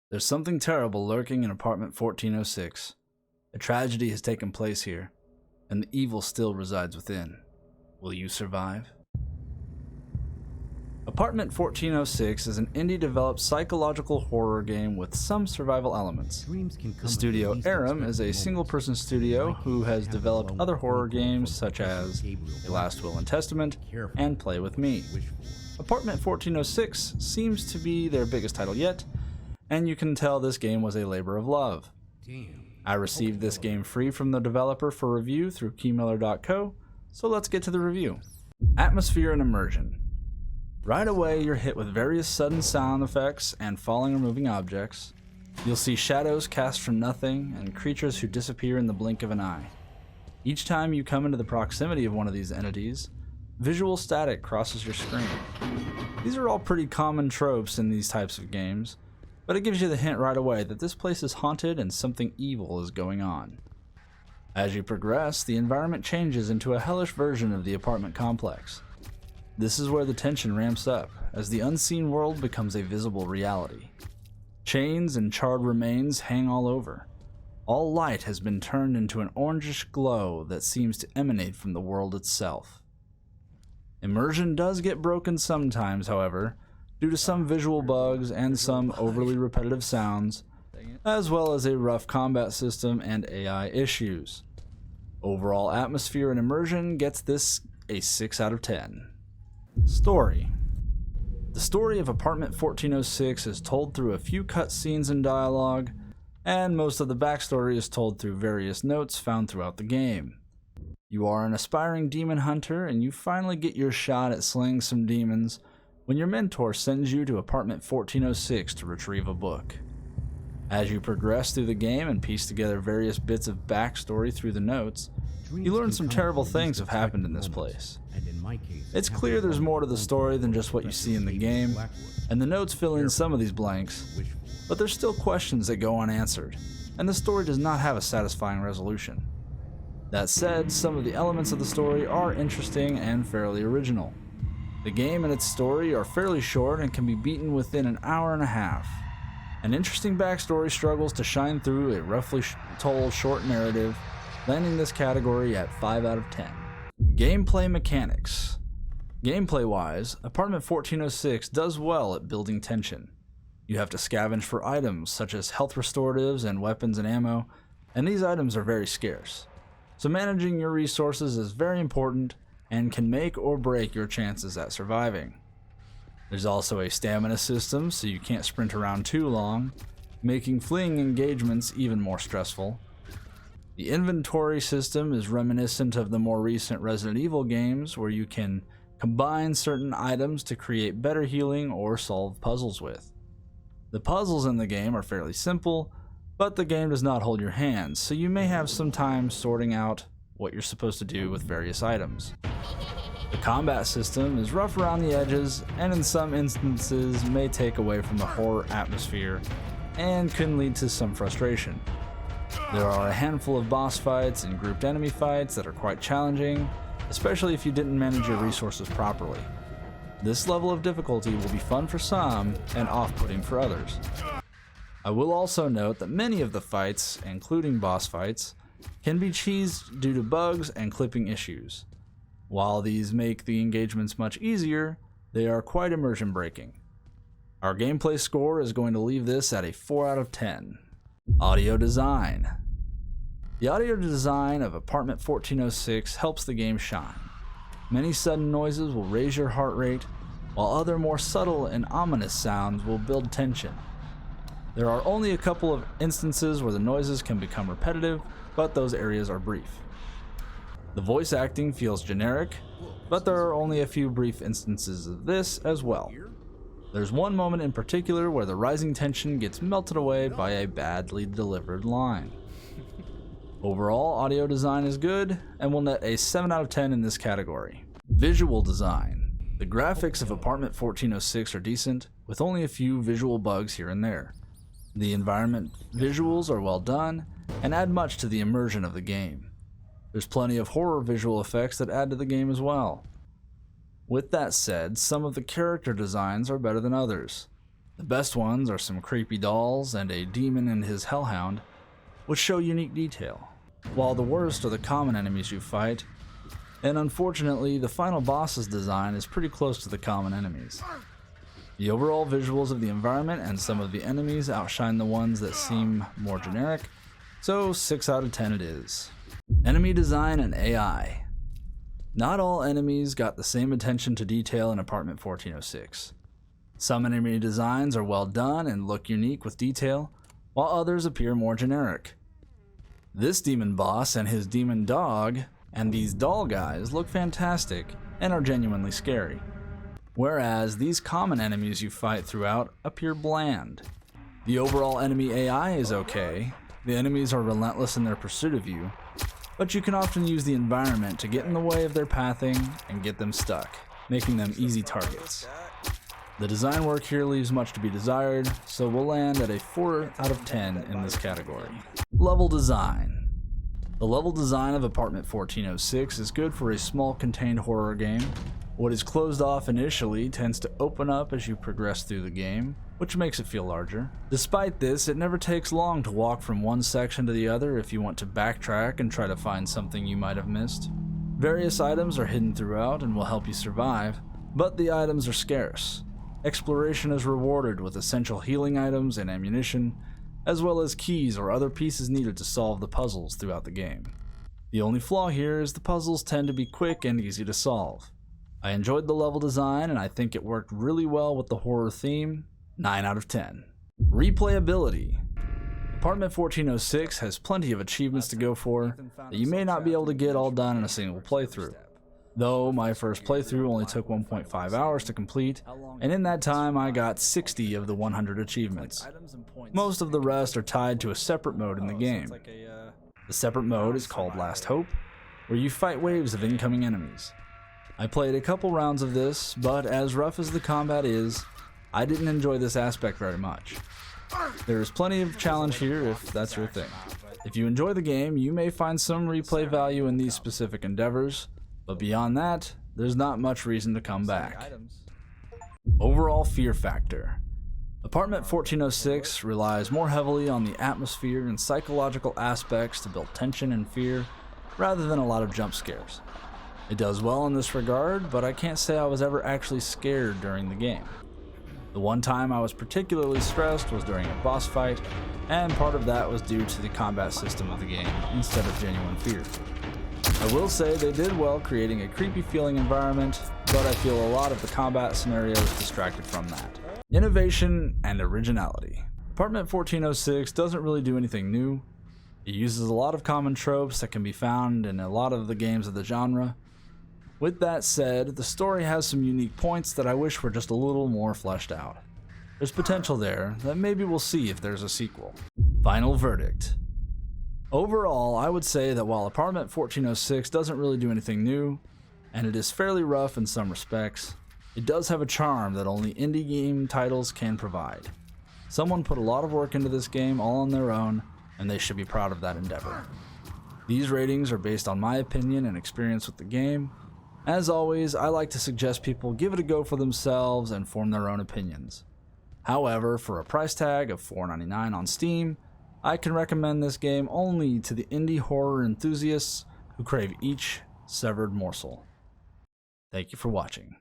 There's something terrible lurking in apartment 1406. A tragedy has taken place here, and the evil still resides within. Will you survive? Apartment 1406 is an indie-developed psychological horror game with some survival elements. The studio Aram is a single-person studio who has developed other horror games such as A Last Will and Testament and Play With Me. Apartment 1406 seems to be their biggest title yet, and you can tell this game was a labor of love. I received this game free from the developer for review through keymiller.co, so let's get to the review. Atmosphere and immersion. Right away, you're hit with various sudden sound effects and falling or moving objects. You'll see shadows cast from nothing and creatures who disappear in the blink of an eye. Each time you come into the proximity of one of these entities, visual static crosses your screen. These are all pretty common tropes in these types of games, but it gives you the hint right away that this place is haunted and something evil is going on. As you progress, the environment changes into a hellish version of the apartment complex. This is where the tension ramps up, as the unseen world becomes a visible reality. Chains and charred remains hang all over. All light has been turned into an orangish glow that seems to emanate from the world itself. Immersion does get broken sometimes, however, due to some visual bugs and some overly repetitive sounds, as well as a rough combat system and AI issues. Overall atmosphere and immersion gets this a 6 out of 10. Story. The story of Apartment 1406 is told through a few cutscenes and dialogue, and most of the backstory is told through various notes found throughout the game. You are an aspiring demon hunter, and you finally get your shot at slaying some demons when your mentor sends you to Apartment 1406 to retrieve a book. As you progress through the game and piece together various bits of backstory through the notes, you learn some terrible things have happened in this place. It's clear there's more to the story than just what you see in the game, and the notes fill in some of these blanks, but there's still questions that go unanswered, and the story does not have a satisfying resolution. That said, some of the elements of the story are interesting and fairly original. The game and its story are fairly short and can be beaten within an hour and a half. An interesting backstory struggles to shine through a roughly told short narrative, landing this category at 5 out of 10. Gameplay mechanics. Gameplay-wise, Apartment 1406 does well at building tension. You have to scavenge for items such as health restoratives and weapons and ammo, and these items are very scarce. So managing your resources is very important and can make or break your chances at surviving. There's also a stamina system, so you can't sprint around too long, making fleeing engagements even more stressful. The inventory system is reminiscent of the more recent Resident Evil games, where you can combine certain items to create better healing or solve puzzles with. The puzzles in the game are fairly simple, but the game does not hold your hand, so you may have some time sorting out what you're supposed to do with various items. The combat system is rough around the edges, and in some instances may take away from the horror atmosphere and can lead to some frustration. There are a handful of boss fights and grouped enemy fights that are quite challenging, especially if you didn't manage your resources properly. This level of difficulty will be fun for some and off-putting for others. I will also note that many of the fights, including boss fights, can be cheesed due to bugs and clipping issues. While these make the engagements much easier, they are quite immersion breaking. Our gameplay score is going to leave this at a 4 out of 10. Audio design. The audio design of Apartment 1406 helps the game shine. Many sudden noises will raise your heart rate, while other more subtle and ominous sounds will build tension. There are only a couple of instances where the noises can become repetitive, but those areas are brief. The voice acting feels generic, but there are only a few brief instances of this as well. There's one moment in particular where the rising tension gets melted away by a badly delivered line. Overall, audio design is good and will net a 7 out of 10 in this category. Visual design. The graphics of Apartment 1406 are decent, with only a few visual bugs here and there. The environment visuals are well done and add much to the immersion of the game. There's plenty of horror visual effects that add to the game as well. With that said, some of the character designs are better than others. The best ones are some creepy dolls and a demon and his hellhound, which show unique detail, while the worst are the common enemies you fight, and unfortunately the final boss's design is pretty close to the common enemies. The overall visuals of the environment and some of the enemies outshine the ones that seem more generic, so 6 out of 10 it is. Enemy design and AI. Not all enemies got the same attention to detail in Apartment 1406. Some enemy designs are well done and look unique with detail, while others appear more generic. This demon boss and his demon dog and these doll guys look fantastic and are genuinely scary, whereas these common enemies you fight throughout appear bland. The overall enemy AI is okay, the enemies are relentless in their pursuit of you, but you can often use the environment to get in the way of their pathing and get them stuck, making them easy targets. The design work here leaves much to be desired, so we'll land at a 4 out of 10 in this category. Level design. The level design of Apartment 1406 is good for a small contained horror game. What is closed off initially tends to open up as you progress through the game, which makes it feel larger. Despite this, it never takes long to walk from one section to the other if you want to backtrack and try to find something you might have missed. Various items are hidden throughout and will help you survive, but the items are scarce. Exploration is rewarded with essential healing items and ammunition, as well as keys or other pieces needed to solve the puzzles throughout the game. The only flaw here is the puzzles tend to be quick and easy to solve. I enjoyed the level design and I think it worked really well with the horror theme. 9 out of 10. Replayability. Apartment 1406 has plenty of achievements to go for that you may not be able to get all done in a single playthrough. Though my first playthrough only took 1.5 hours to complete, and in that time I got 60 of the 100 achievements. Most of the rest are tied to a separate mode in the game. The separate mode is called Last Hope, where you fight waves of incoming enemies. I played a couple rounds of this, but as rough as the combat is, I didn't enjoy this aspect very much. There is plenty of challenge here if that's your thing. If you enjoy the game, you may find some replay value in these specific endeavors, but beyond that, there's not much reason to come back. Overall fear factor. Apartment 1406 relies more heavily on the atmosphere and psychological aspects to build tension and fear, rather than a lot of jump scares. It does well in this regard, but I can't say I was ever actually scared during the game. The one time I was particularly stressed was during a boss fight, and part of that was due to the combat system of the game instead of genuine fear. I will say they did well creating a creepy feeling environment, but I feel a lot of the combat scenarios distracted from that. Innovation and originality. Apartment 1406 doesn't really do anything new. It uses a lot of common tropes that can be found in a lot of the games of the genre. With that said, the story has some unique points that I wish were just a little more fleshed out. There's potential there that maybe we'll see if there's a sequel. Final verdict. Overall, I would say that while Apartment 1406 doesn't really do anything new, and it is fairly rough in some respects, it does have a charm that only indie game titles can provide. Someone put a lot of work into this game all on their own, and they should be proud of that endeavor. These ratings are based on my opinion and experience with the game. As always, I like to suggest people give it a go for themselves and form their own opinions. However, for a price tag of $4.99 on Steam, I can recommend this game only to the indie horror enthusiasts who crave each severed morsel. Thank you for watching.